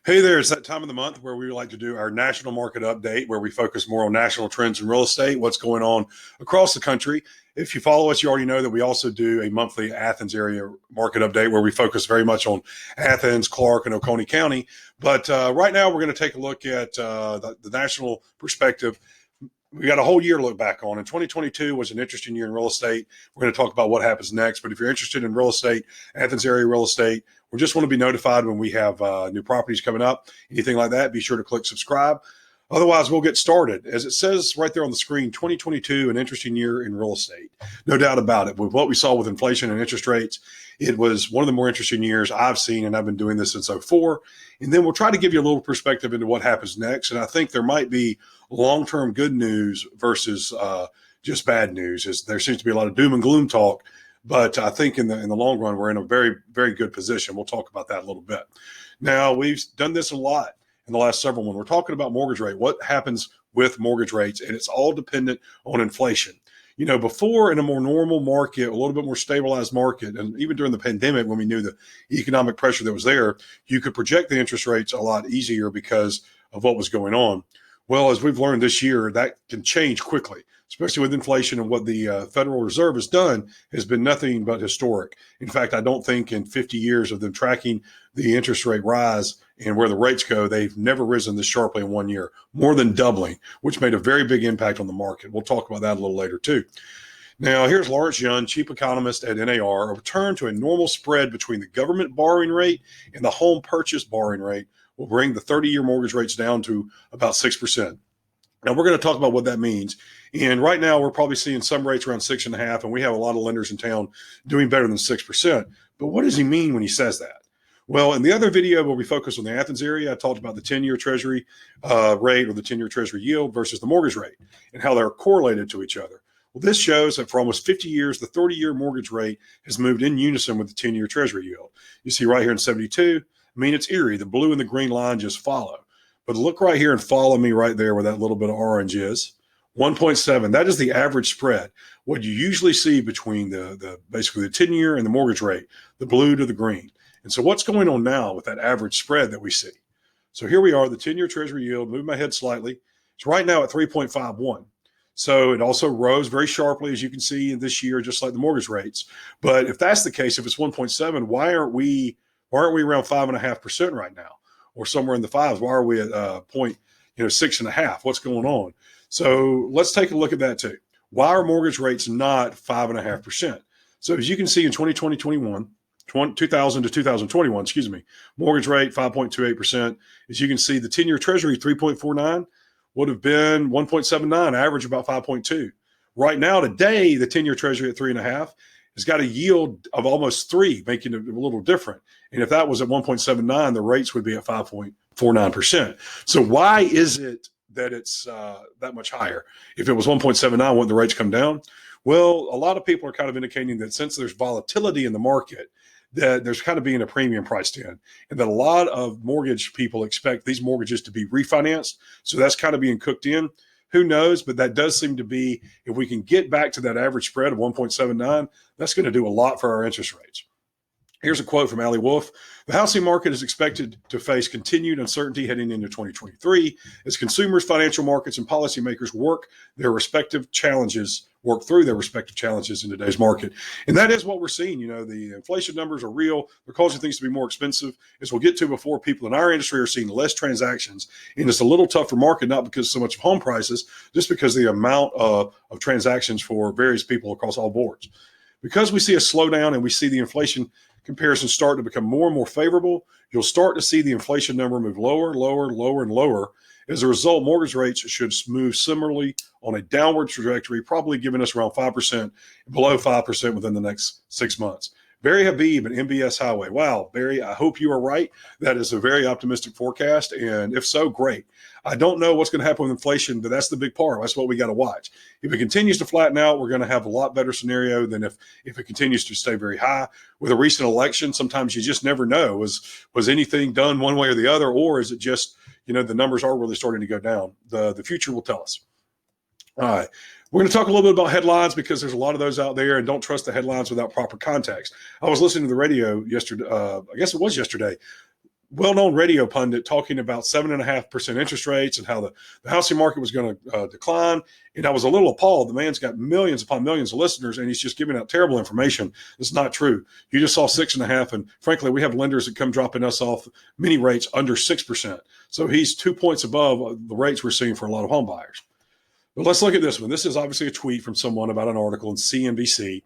Hey there, it's that time of the month where we like to do our national market update, where we focus more on national trends in real estate, what's going on across the country. If you follow us, you already know that we also do a monthly Athens area market update where we focus very much on Athens, Clark, and Oconee County. But right now, we're going to take a look at the national perspective. We got a whole year to look back on, and 2022 was an interesting year in real estate. We're going to talk about what happens next. But if you're interested in real estate, Athens area real estate, we just want to be notified when we have new properties coming up, anything like that. Be sure to click subscribe. Otherwise, we'll get started. As it says right there on the screen, 2022, an interesting year in real estate. No doubt about it. With what we saw with inflation and interest rates, it was one of the more interesting years I've seen, and I've been doing this since '04. And then we'll try to give you a little perspective into what happens next. And I think there might be long-term good news versus just bad news. There seems to be a lot of doom and gloom talk, but I think in the long run, we're in a very, very good position. We'll talk about that a little bit. Now, we've done this a lot in the last several months. We're talking about mortgage rate, what happens with mortgage rates, and it's all dependent on inflation. You know, before in a more normal market, a little bit more stabilized market, and even during the pandemic when we knew the economic pressure that was there, you could project the interest rates a lot easier because of what was going on. Well, as we've learned this year, that can change quickly, especially with inflation, and what the Federal Reserve has done has been nothing but historic. In fact, I don't think in 50 years of them tracking the interest rate rise and where the rates go, they've never risen this sharply in 1 year, more than doubling, which made a very big impact on the market. We'll talk about that a little later too. Now, here's Lawrence Young, chief economist at NAR. A return to a normal spread between the government borrowing rate and the home purchase borrowing rate will bring the 30-year mortgage rates down to about 6%. Now, we're going to talk about what that means. And right now, we're probably seeing some rates around 6.5%, and we have a lot of lenders in town doing better than 6%. But what does he mean when he says that? Well, in the other video where we focus on the Athens area, I talked about the 10-year Treasury rate, or the 10-year Treasury yield versus the mortgage rate, and how they're correlated to each other. Well, this shows that for almost 50 years, the 30-year mortgage rate has moved in unison with the 10-year Treasury yield. You see right here in 72, I mean, it's eerie. The blue and the green line just follow. But look right here and follow me right there where that little bit of orange is. 1.7, that is the average spread. What you usually see between the basically the 10-year and the mortgage rate, the blue to the green. And so what's going on now with that average spread that we see? So here we are, the 10-year Treasury yield, move my head slightly. It's right now at 3.51. So it also rose very sharply, as you can see, in this year, just like the mortgage rates. But if that's the case, if it's 1.7, why aren't we around 5.5% right now, or somewhere in the fives? Why are we at 6.5? What's going on? So let's take a look at that too. Why are mortgage rates not 5.5%? So as you can see in 2020, 2000 to 2021, mortgage rate 5.28%. As you can see, the 10-year Treasury 3.49 would have been 1.79, average about 5.2. Right now, today, the 10-year Treasury at 3.5 has got a yield of almost 3, making it a little different. And if that was at 1.79, the rates would be at 5.49%. So why is it that it's that much higher? If it was 1.79, wouldn't the rates come down? Well, a lot of people are kind of indicating that since there's volatility in the market, that there's kind of being a premium priced in, and that a lot of mortgage people expect these mortgages to be refinanced. So that's kind of being cooked in. Who knows? But that does seem to be, if we can get back to that average spread of 1.79, that's going to do a lot for our interest rates. Here's a quote from Ali Wolf. The housing market is expected to face continued uncertainty heading into 2023 as consumers, financial markets, and policymakers work through their respective challenges in today's market. And that is what we're seeing. You know, the inflation numbers are real. They're causing things to be more expensive. As we'll get to before, people in our industry are seeing less transactions. And it's a little tougher market, not because so much of home prices, just because the amount of transactions for various people across all boards. Because we see a slowdown and we see the inflation comparisons start to become more and more favorable, you'll start to see the inflation number move lower, and lower. As a result, mortgage rates should move similarly on a downward trajectory, probably giving us around 5%, below 5% within the next 6 months. Barry Habib at MBS Highway. Wow, Barry, I hope you are right. That is a very optimistic forecast. And if so, great. I don't know what's going to happen with inflation, but that's the big part. That's what we got to watch. If it continues to flatten out, we're going to have a lot better scenario than if it continues to stay very high. With a recent election, sometimes you just never know. Was anything done one way or the other, or is it just, the numbers are really starting to go down? The future will tell us. All right. We're going to talk a little bit about headlines because there's a lot of those out there, and don't trust the headlines without proper context. I was listening to the radio yesterday. I guess it was yesterday. well-known radio pundit talking about 7.5% interest rates and how the housing market was going to decline. And I was a little appalled. The man's got millions upon millions of listeners, and he's just giving out terrible information. It's not true. You just saw 6.5%. And frankly, we have lenders that come dropping us off many rates under 6%. So he's 2 points above the rates we're seeing for a lot of home buyers. But let's look at this one. This is obviously a tweet from someone about an article in CNBC.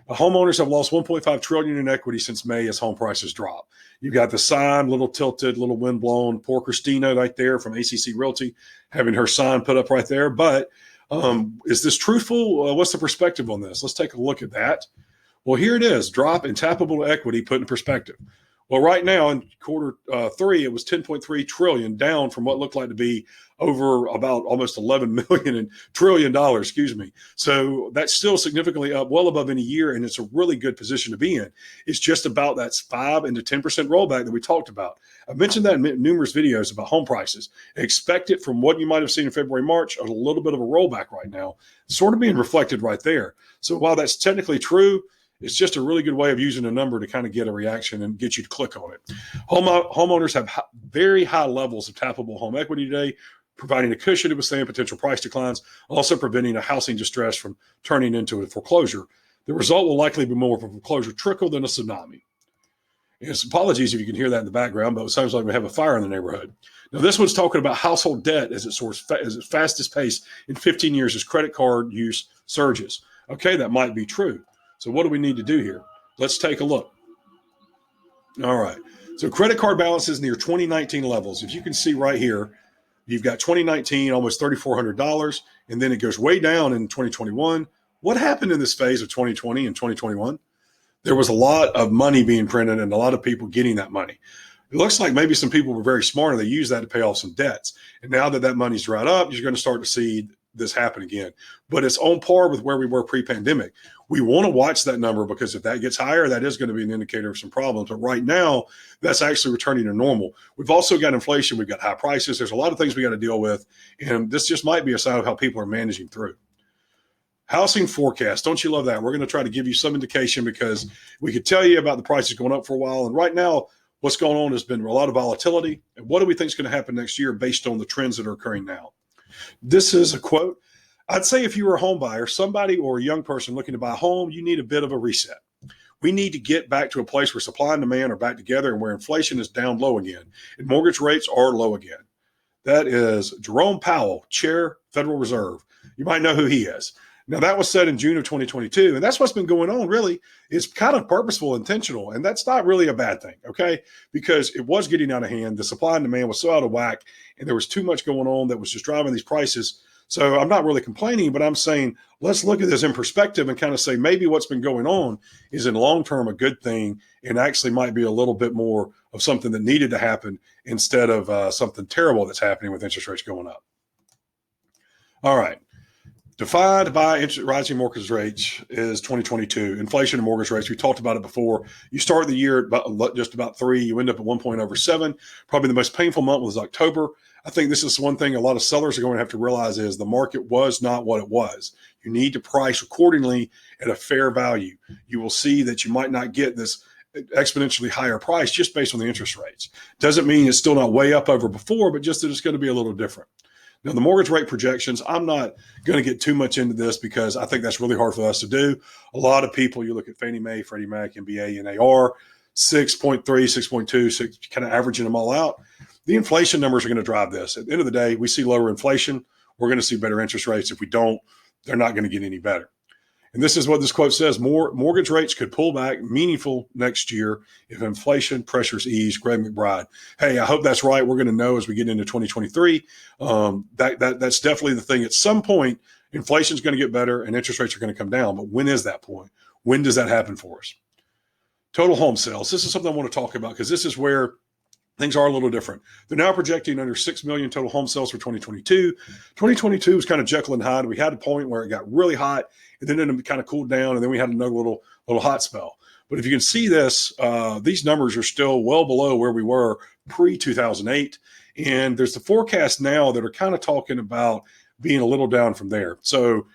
Homeowners have lost $1.5 trillion in equity since May as home prices drop. You've got the sign, little tilted, little windblown. Poor Christina right there from ACC Realty having her sign put up right there. But is this truthful? What's the perspective on this? Let's take a look at that. Well, here it is. Drop in tappable equity put in perspective. Well, right now in quarter three, it was 10.3 trillion, down from what looked like to be over about almost 11 million and trillion dollars, excuse me. So that's still significantly up, well above any year, and it's a really good position to be in. It's just about that 5 into 10% rollback that we talked about. I've mentioned that in numerous videos about home prices. Expect it from what you might have seen in February, March, a little bit of a rollback right now, sort of being reflected right there. So while that's technically true, it's just a really good way of using a number to kind of get a reaction and get you to click on it. Homeowners have very high levels of tappable home equity today, providing a cushion to withstand potential price declines, also preventing a housing distress from turning into a foreclosure. The result will likely be more of a foreclosure trickle than a tsunami. And apologies if you can hear that in the background, but it sounds like we have a fire in the neighborhood. Now, this one's talking about household debt as it soars as its fastest pace in 15 years as credit card use surges. Okay, that might be true. So what do we need to do here? Let's take a look. All right. So credit card balances near 2019 levels. If you can see right here, you've got 2019, almost $3,400, and then it goes way down in 2021. What happened in this phase of 2020 and 2021? There was a lot of money being printed and a lot of people getting that money. It looks like maybe some people were very smart and they used that to pay off some debts. And now that that money's dried up, you're going to start to see this happen again. But it's on par with where we were pre-pandemic. We want to watch that number because if that gets higher, that is going to be an indicator of some problems. But right now, that's actually returning to normal. We've also got inflation. We've got high prices. There's a lot of things we got to deal with. And this just might be a sign of how people are managing through. Housing forecast. Don't you love that? We're going to try to give you some indication because we could tell you about the prices going up for a while. And right now, what's going on has been a lot of volatility. And what do we think is going to happen next year based on the trends that are occurring now? This is a quote. I'd say if you were a home buyer, somebody or a young person looking to buy a home, you need a bit of a reset. We need to get back to a place where supply and demand are back together and where inflation is down low again and mortgage rates are low again. That is Jerome Powell, Chair, Federal Reserve. You might know who he is. Now, that was said in June of 2022, and that's what's been going on, really. It's kind of purposeful, intentional, and that's not really a bad thing, okay? Because it was getting out of hand. The supply and demand was so out of whack, and there was too much going on that was just driving these prices. So I'm not really complaining, but I'm saying let's look at this in perspective and kind of say maybe what's been going on is in long-term a good thing and actually might be a little bit more of something that needed to happen instead of something terrible that's happening with interest rates going up. All right. Defined by rising mortgage rates is 2022. Inflation and mortgage rates, we talked about it before. You start the year at just about 3. You end up at 1.07. Probably the most painful month was October. I think this is one thing a lot of sellers are going to have to realize is the market was not what it was. You need to price accordingly at a fair value. You will see that you might not get this exponentially higher price just based on the interest rates. Doesn't mean it's still not way up over before, but just that it's going to be a little different. Now, the mortgage rate projections, I'm not going to get too much into this because I think that's really hard for us to do. A lot of people, you look at Fannie Mae, Freddie Mac, MBA, and AR, 6.3, 6.2, 6, kind of averaging them all out. The inflation numbers are going to drive this. At the end of the day, we see lower inflation. We're going to see better interest rates. If we don't, they're not going to get any better. And this is what this quote says. Mortgage rates could pull back meaningful next year if inflation pressures ease. Greg McBride. Hey, I hope that's right. We're going to know as we get into 2023. That's definitely the thing. At some point, inflation is going to get better and interest rates are going to come down. But when is that point? When does that happen for us? Total home sales. This is something I want to talk about because this is where things are a little different. They're now projecting under 6 million total home sales for 2022. 2022 was kind of Jekyll and Hyde. We had a point where it got really hot, and then it kind of cooled down, and then we had another little hot spell. But if you can see this, these numbers are still well below where we were pre-2008. And there's the forecast now that are kind of talking about being a little down from there. So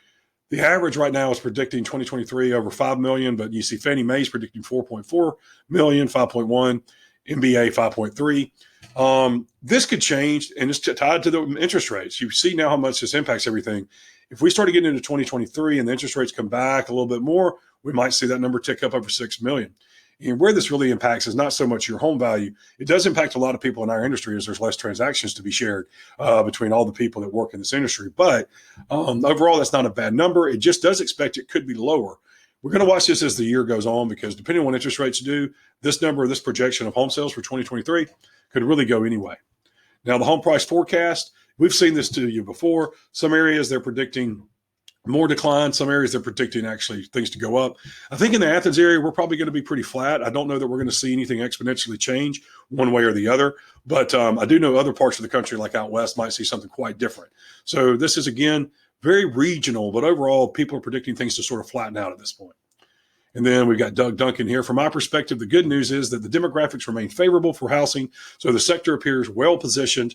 the average right now is predicting 2023 over 5 million, but you see Fannie Mae's predicting 4.4 million, 5.1. MBA 5.3. This could change, and it's tied to the interest rates. You see now how much this impacts everything. If we start getting into 2023 and the interest rates come back a little bit more, we might see that number tick up over 6 million. And where this really impacts is not so much your home value. It does impact a lot of people in our industry as there's less transactions to be shared between all the people that work in this industry. But overall, that's not a bad number. It just does expect it could be lower. We're going to watch this as the year goes on, because depending on what interest rates do, this number, this projection of home sales for 2023 could really go anyway. Now, the home price forecast, we've seen this to you before. Some areas they're predicting more decline. Some areas they're predicting actually things to go up. I think in the Athens area, we're probably going to be pretty flat. I don't know that we're going to see anything exponentially change one way or the other, but I do know other parts of the country, like out west, might see something quite different. So this is, again, very regional, but overall, people are predicting things to sort of flatten out at this point. And then we've got Doug Duncan here. From my perspective, the good news is that the demographics remain favorable for housing, so the sector appears well positioned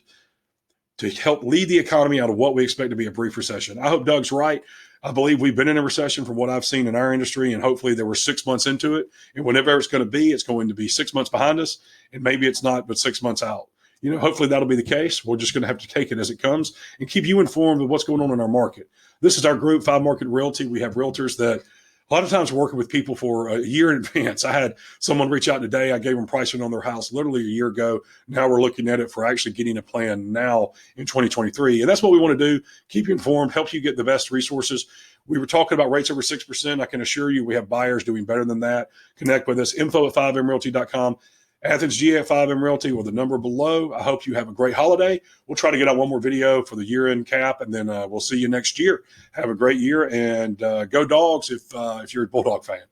to help lead the economy out of what we expect to be a brief recession. I hope Doug's right. I believe we've been in a recession from what I've seen in our industry, and hopefully there were 6 months into it. And whenever it's going to be 6 months behind us, and maybe it's not, but 6 months out. Hopefully that'll be the case. We're just going to have to take it as it comes and keep you informed of what's going on in our market. This is our group, 5Market Realty. We have realtors that a lot of times we're working with people for a year in advance. I had someone reach out today. I gave them pricing on their house literally a year ago. Now we're looking at it for actually getting a plan now in 2023. And that's what we want to do. Keep you informed, help you get the best resources. We were talking about rates over 6%. I can assure you we have buyers doing better than that. Connect with us, info@5mrealty.com. Athens GA at 5M Realty, or the number below. I hope you have a great holiday. We'll try to get out one more video for the year-end cap, and then we'll see you next year. Have a great year, and go Dogs if you're a Bulldog fan.